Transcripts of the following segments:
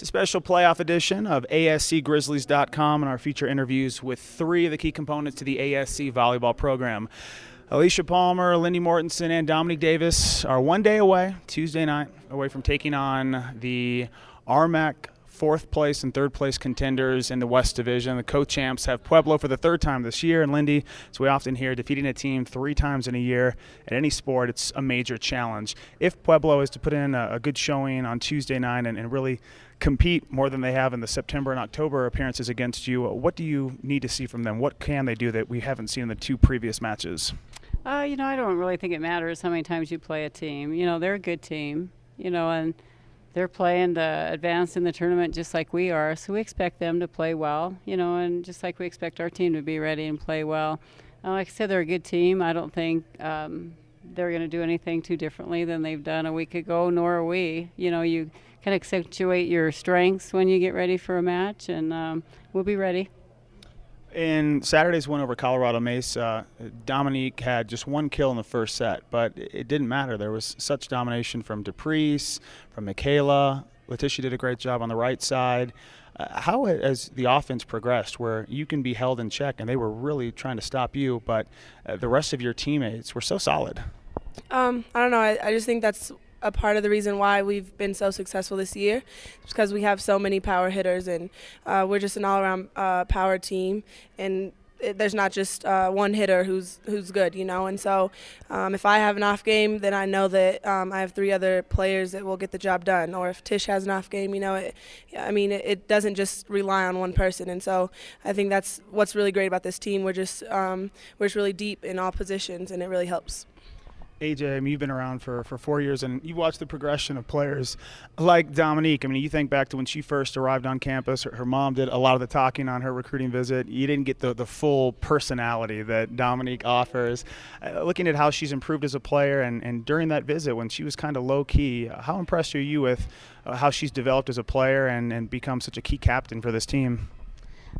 It's a special playoff edition of ASCGrizzlies.com and our feature interviews with three of the key components to the ASC Volleyball program. Alicia Palmer, Lindy Mortensen, and Dominique Davis are 1 day away, Tuesday night, away from taking on the RMAC fourth place and third place contenders in the West Division. The co-champs have Pueblo for the third time this year, and Lindy, as we often hear, defeating a team 3 times in a year at any sport, it's a major challenge. If Pueblo is to put in a good showing on Tuesday night and really compete more than they have in the September and October appearances against you, what do you need to see from them? What can they do that we haven't seen in the 2 previous matches? I don't really think it matters how many times you play a team. They're a good team, and they're playing to advance in the tournament just like we are. So we expect them to play well, and just like we expect our team to be ready and play well. Like I said, they're a good team. I don't think they're going to do anything too differently than they've done a week ago, nor are we. You kind of accentuate your strengths when you get ready for a match, and we'll be ready. In Saturday's win over Colorado Mesa, Dominique had just 1 kill in the first set, but it didn't matter. There was such domination from DePriest, from Michaela. Letitia did a great job on the right side. How has the offense progressed where you can be held in check, and they were really trying to stop you, but the rest of your teammates were so solid? I don't know. I just think that's a part of the reason why we've been so successful this year. It's because we have so many power hitters, and we're just an all-around power team, and there's not just one hitter who's good, and so if I have an off game, then I know that I have 3 other players that will get the job done. Or if Tish has an off game, it doesn't just rely on one person, and so I think that's what's really great about this team. We're just really deep in all positions, and it really helps. AJ, you've been around for 4 years, and you've watched the progression of players like Dominique. You think back to when she first arrived on campus. Her mom did a lot of the talking on her recruiting visit. You didn't get the full personality that Dominique offers. Looking at how she's improved as a player, and during that visit when she was kind of low-key, how impressed are you with how she's developed as a player and become such a key captain for this team?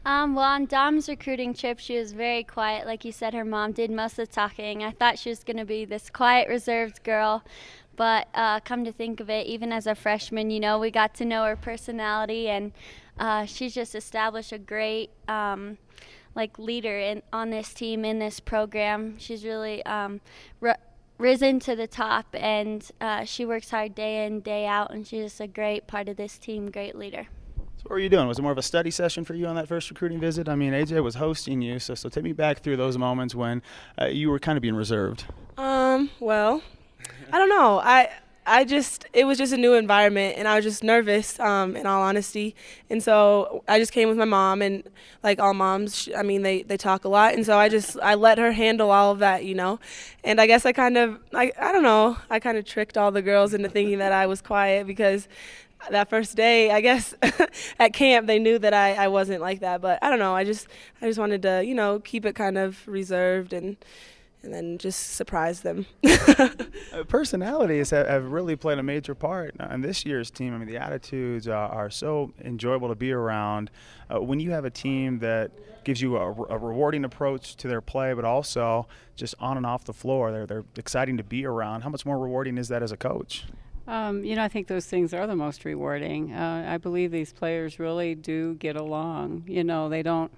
Well, on Dom's recruiting trip, she was very quiet. Like you said, her mom did most of the talking. I thought she was going to be this quiet, reserved girl. But come to think of it, even as a freshman, we got to know her personality. And she's just established a great leader on this team, in this program. She's really risen to the top. And she works hard day in, day out. And she's just a great part of this team, great leader. So what were you doing? Was it more of a study session for you on that first recruiting visit? AJ was hosting you, so take me back through those moments when you were kind of being reserved. Well, I don't know. It was just a new environment, and I was just nervous, in all honesty. And so I just came with my mom, and like all moms, they talk a lot. And so I let her handle all of that, And I guess I don't know, I kind of tricked all the girls into thinking that I was quiet because that first day, I guess, at camp, they knew that I wasn't like that. But I don't know. I just wanted to, keep it kind of reserved and then just surprise them. Personalities have really played a major part in this year's team. The attitudes are so enjoyable to be around. When you have a team that gives you a rewarding approach to their play, but also just on and off the floor, they're exciting to be around. How much more rewarding is that as a coach? I think those things are the most rewarding. I believe these players really do get along. They don't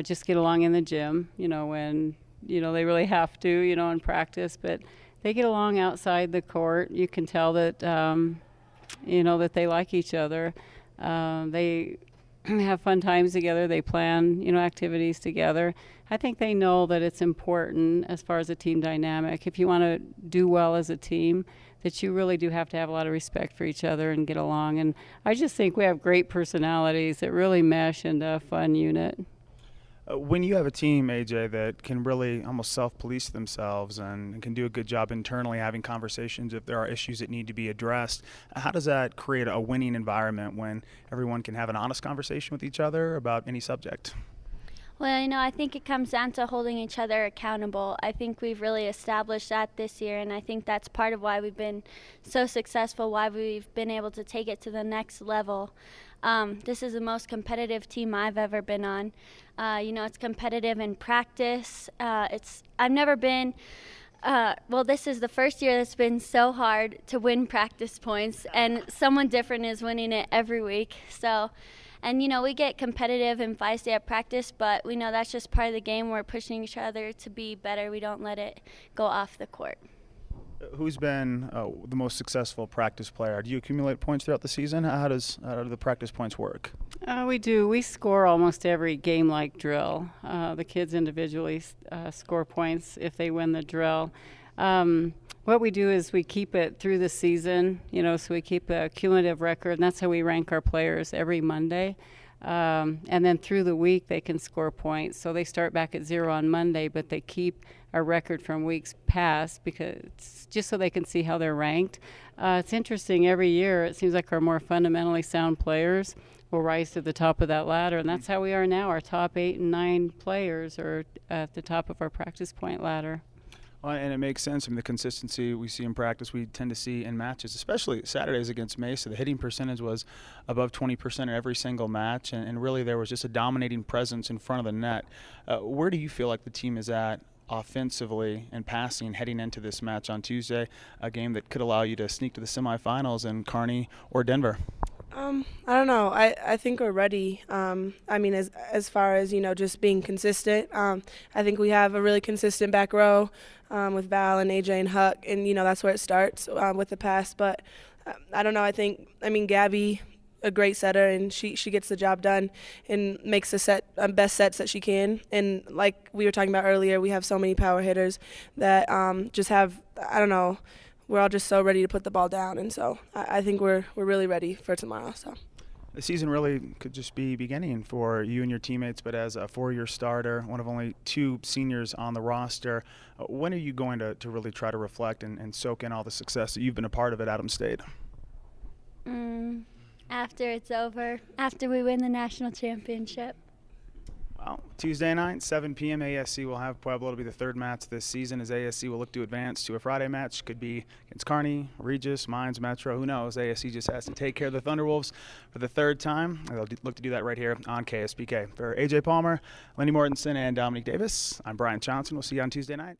just get along in the gym, when, they really have to, in practice, but they get along outside the court. You can tell that, that they like each other. They have fun times together. They plan, activities together. I think they know that it's important as far as a team dynamic. If you want to do well as a team, that you really do have to have a lot of respect for each other and get along. And I just think we have great personalities that really mesh into a fun unit. When you have a team, AJ, that can really almost self-police themselves and can do a good job internally having conversations if there are issues that need to be addressed, how does that create a winning environment when everyone can have an honest conversation with each other about any subject? Well, I think it comes down to holding each other accountable. I think we've really established that this year, and I think that's part of why we've been so successful, why we've been able to take it to the next level. This is the most competitive team I've ever been on. It's competitive in practice. I've never been Well, this is the first year that's been so hard to win practice points, and someone different is winning it every week. So, and we get competitive and feisty at practice, but we know that's just part of the game. We're pushing each other to be better. We don't let it go off the court. Who's been the most successful practice player? Do you accumulate points throughout the season? How do the practice points work? We do. We score almost every game-like drill. The kids individually score points if they win the drill. What we do is we keep it through the season, so we keep a cumulative record, and that's how we rank our players every Monday. And then through the week, they can score points. So they start back at 0 on Monday, but they keep a record from weeks past because just so they can see how they're ranked. It's interesting. Every year, it seems like our more fundamentally sound players will rise to the top of that ladder, and that's how we are now. Our top 8 and 9 players are at the top of our practice point ladder. Well, and it makes sense. I mean, the consistency we see in practice, we tend to see in matches, especially Saturdays against Mesa. The hitting percentage was above 20% in every single match, and really there was just a dominating presence in front of the net. Where do you feel like the team is at offensively and passing heading into this match on Tuesday, a game that could allow you to sneak to the semifinals in Kearney or Denver? I don't know. I think we're ready. I mean, as far as, just being consistent, I think we have a really consistent back row with Val and AJ and Huck, and, that's where it starts with the pass. But I don't know. I mean, Gabby, a great setter, and she gets the job done and makes the best sets that she can. And like we were talking about earlier, we have so many power hitters that just have, I don't know, we're all just so ready to put the ball down, and so I think we're really ready for tomorrow. So the season really could just be beginning for you and your teammates, but as a 4-year starter, one of only 2 seniors on the roster, when are you going to really try to reflect and soak in all the success that you've been a part of at Adams State? After it's over, after we win the national championship. Well, Tuesday night, 7 p.m., ASC will have Pueblo. It'll be the 3rd match this season as ASC will look to advance to a Friday match. Could be against Kearney, Regis, Mines, Metro. Who knows? ASC just has to take care of the Thunderwolves for the 3rd time. They'll look to do that right here on KSPK. For AJ Palmer, Lindy Mortensen, and Dominique Davis, I'm Bryant Johnson. We'll see you on Tuesday night.